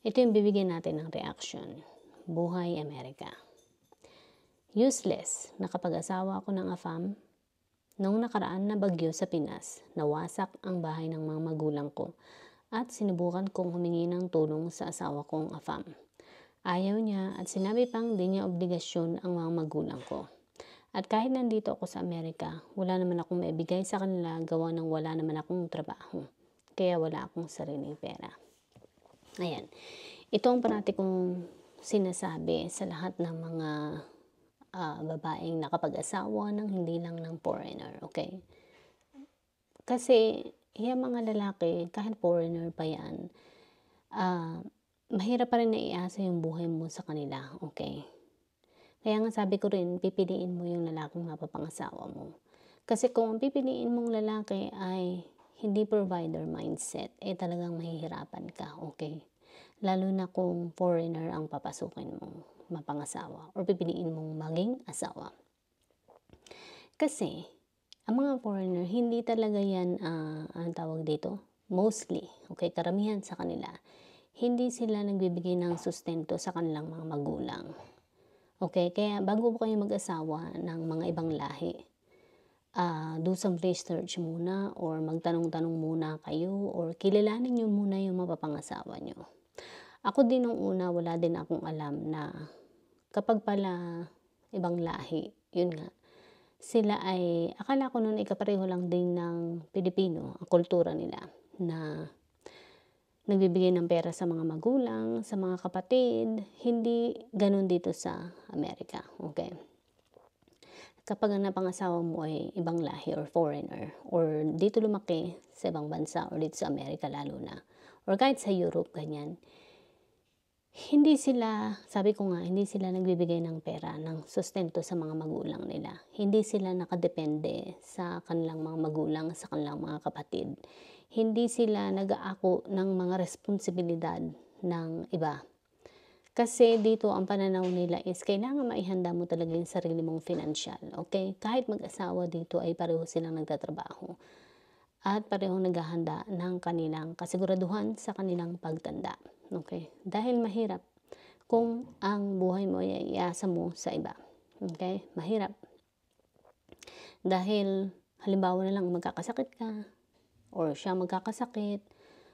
Ito yung bibigyan natin ng reaction. Buhay Amerika. Useless. Nakapag-asawa ako ng AFAM. Noong nakaraan na bagyo sa Pinas, nawasak ang bahay ng mga magulang ko at sinubukan kong humingi ng tulong sa asawa kong AFAM. Ayaw niya at sinabi pang di niya obligasyon ang mga magulang ko. At kahit nandito ako sa Amerika, wala naman akong maibigay sa kanila gawa ng wala naman akong trabaho. Kaya wala akong sariling pera. Ayan. Ito ang parati kong sinasabi sa lahat ng mga babaeng nakapag-asawa ng hindi lang ng foreigner. Okay? Kasi yung mga lalaki, kahit foreigner pa yan, mahirap pa rin na iasa yung buhay mo sa kanila. Okay? Kaya nga sabi ko rin, pipiliin mo yung lalaking mapapangasawa mo. Kasi kung ang pipiliin mong lalaki ay hindi provider mindset, talagang mahihirapan ka, okay? Lalo na kung foreigner ang papasukin mong mapangasawa or pipiliin mong maging asawa. Kasi, ang mga foreigner, hindi talaga yan, anong tawag dito? Mostly, okay, karamihan sa kanila, hindi sila nagbibigay ng sustento sa kanilang mga magulang. Okay, kaya bago po kayo mag-asawa ng mga ibang lahi, do some research muna or magtanong-tanong muna kayo or kilalanin nyo muna yung mapapangasawa nyo. Ako din nung una, wala din akong alam na kapag pala ibang lahi, yun nga, sila ay, akala ko noon ay kapareho lang din ng Pilipino, ang kultura nila, na nagbibigay ng pera sa mga magulang, sa mga kapatid. Hindi ganun dito sa Amerika. Okay? Kapag ang napangasawa mo ay ibang lahi or foreigner, or dito lumaki sa ibang bansa or dito sa Amerika lalo na, or kahit sa Europe, ganyan, hindi sila, sabi ko nga, hindi sila nagbibigay ng pera, ng sustento sa mga magulang nila. Hindi sila nakadepende sa kanilang mga magulang, sa kanilang mga kapatid. Hindi sila nag-aako ng mga responsibilidad ng iba. Kasi dito ang pananaw nila is kailangan maihanda mo talaga yung sarili mong financial. Okay? Kahit mag-asawa dito ay pareho silang nagtatrabaho. At parehong naghahanda ng kanilang kasiguraduhan sa kanilang pagtanda. Okay? Dahil mahirap kung ang buhay mo ay iasa mo sa iba. Okay? Mahirap. Dahil halimbawa na lang magkakasakit ka or siya magkakasakit.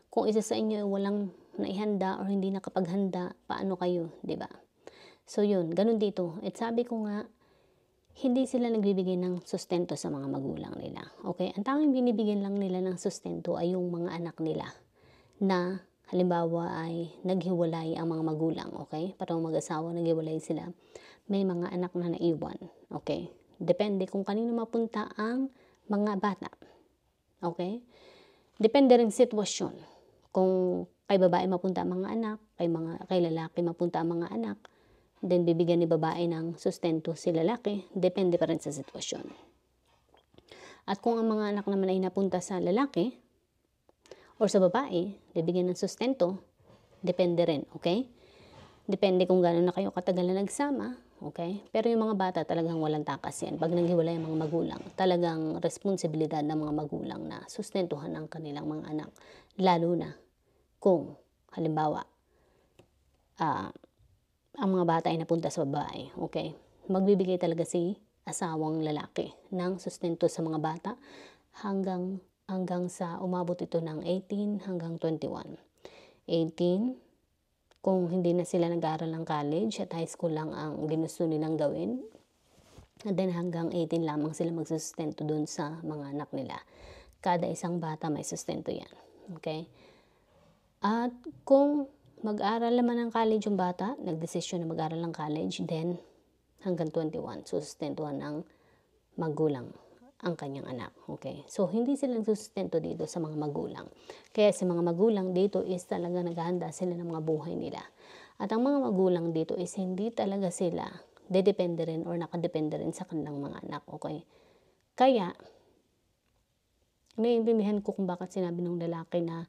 Kung isa sa inyo ay walang naihanda or hindi nakapaghanda, paano kayo, 'di ba? So yun, ganun dito. At sabi ko nga, hindi sila nagbibigay ng sustento sa mga magulang nila. Okay? Ang tanging binibigyan lang nila ng sustento ay yung mga anak nila na halimbawa ay naghiwalay ang mga magulang. Okay? Parang mag-asawa, naghiwalay sila. May mga anak na naiwan. Okay? Depende kung kanino mapunta ang mga bata. Okay? Depende rin sitwasyon. Kung kay babae mapunta ang mga anak, kay lalaki mapunta ang mga anak, then bibigyan ni babae ng sustento si lalaki, depende pa rin sa sitwasyon. At kung ang mga anak naman ay napunta sa lalaki or sa babae, bibigyan ng sustento, depende rin, okay? Depende kung gano'n na kayo katagal na nagsama, okay? Pero yung mga bata talagang walang takas yan. Pag naghiwalay ang mga magulang, talagang responsibilidad ng mga magulang na sustentuhan ang kanilang mga anak. Lalo na kung, halimbawa, ang mga bata ay napunta sa babae, okay? Magbibigay talaga si asawang lalaki ng sustento sa mga bata hanggang sa umabot ito ng 18 hanggang 21. 18, kung hindi na sila nag-aaral ng college at high school lang ang ginusto nilang gawin. And then hanggang 18 lamang sila magsusustento dun sa mga anak nila. Kada isang bata may sustento yan. Okay? At kung mag-aral naman ng college yung bata, nagdesisyon na mag-aral ng college, then hanggang 21, susustentuhan ng magulang ang kanyang anak. Okay? So, hindi sila nagsusustento dito sa mga magulang. Kaya sa mga magulang dito is talaga naghahanda sila ng mga buhay nila. At ang mga magulang dito is hindi talaga sila dedepende rin or nakadepende rin sa kanilang mga anak. Okay? Kaya, naiintindihan ko kung bakit sinabi ng lalaki na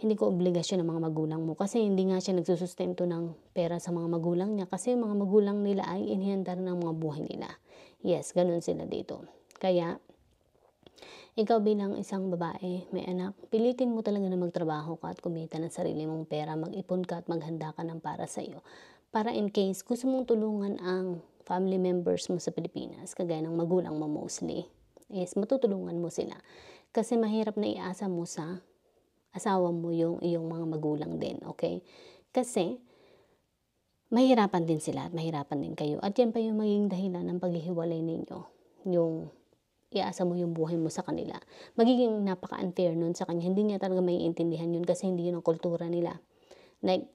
hindi ko obligasyon ng mga magulang mo. Kasi hindi nga siya nagsusustento ng pera sa mga magulang niya. Kasi yung mga magulang nila ay inihanda ng mga buhay nila. Yes, ganun sila dito. Kaya, ikaw bilang isang babae, may anak, pilitin mo talaga na magtrabaho ka at kumita ng sarili mong pera, mag-ipon ka at maghanda ka ng para sa'yo. Para in case gusto mong tulungan ang family members mo sa Pilipinas, kagaya ng magulang mo mostly, is matutulungan mo sila. Kasi mahirap na iasa mo sa asawa mo yung iyong mga magulang din, okay? Kasi mahirapan din sila at mahirapan din kayo. At yan pa yung magiging dahilan ng paghihiwalay ninyo. Yung iasa mo yung buhay mo sa kanila. Magiging napaka-unfair nun sa kanya. Hindi niya talaga maiintindihan yun kasi hindi yun ang kultura nila. Like,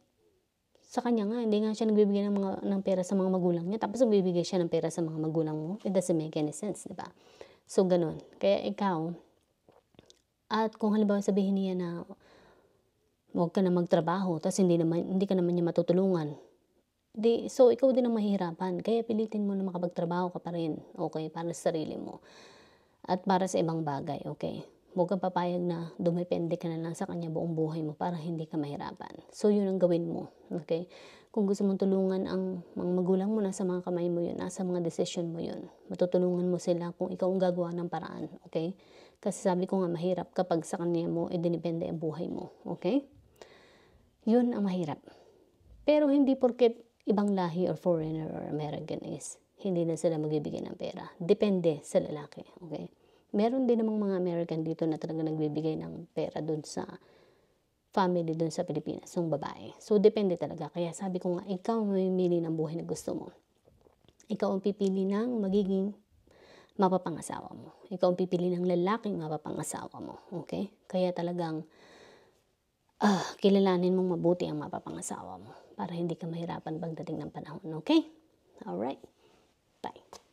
sa kanya nga, hindi nga siya nagbibigay ng pera sa mga magulang niya. Tapos nagbibigay siya ng pera sa mga magulang mo. It doesn't make any sense, di ba? So, ganun. Kaya ikaw, at kung halimbawa sabihin niya na huwag ka na magtrabaho, tapos hindi ka naman niya matutulungan, so ikaw din ang mahihirapan. Kaya pilitin mo na makapagtrabaho ka pa rin, okay, para sa sarili mo. At para sa ibang bagay, okay? Huwag kang papayag na dumepende ka na lang sa kanya buong buhay mo para hindi ka mahirapan. So, yun ang gawin mo, okay? Kung gusto mong tulungan ang mga magulang mo, nasa mga kamay mo yun, nasa mga decision mo yun. Matutulungan mo sila kung ikaw ang gagawa ng paraan, okay? Kasi sabi ko nga, mahirap kapag sa kanya mo, dinepende ang buhay mo, okay? Yun ang mahirap. Pero hindi porket ibang lahi or foreigner or American is hindi na sila magbibigay ng pera. Depende sa lalaki, okay? Meron din namang mga American dito na talaga nagbibigay ng pera dun sa family dun sa Pilipinas, yung babae. So, depende talaga. Kaya sabi ko nga, ikaw mamimili ng buhay na gusto mo. Ikaw ang pipili ng magiging mapapangasawa mo. Ikaw ang pipili ng lalaking mapapangasawa mo, okay? Kaya talagang kilalanin mong mabuti ang mapapangasawa mo para hindi ka mahirapan pagdating ng panahon, okay? Alright. Bye.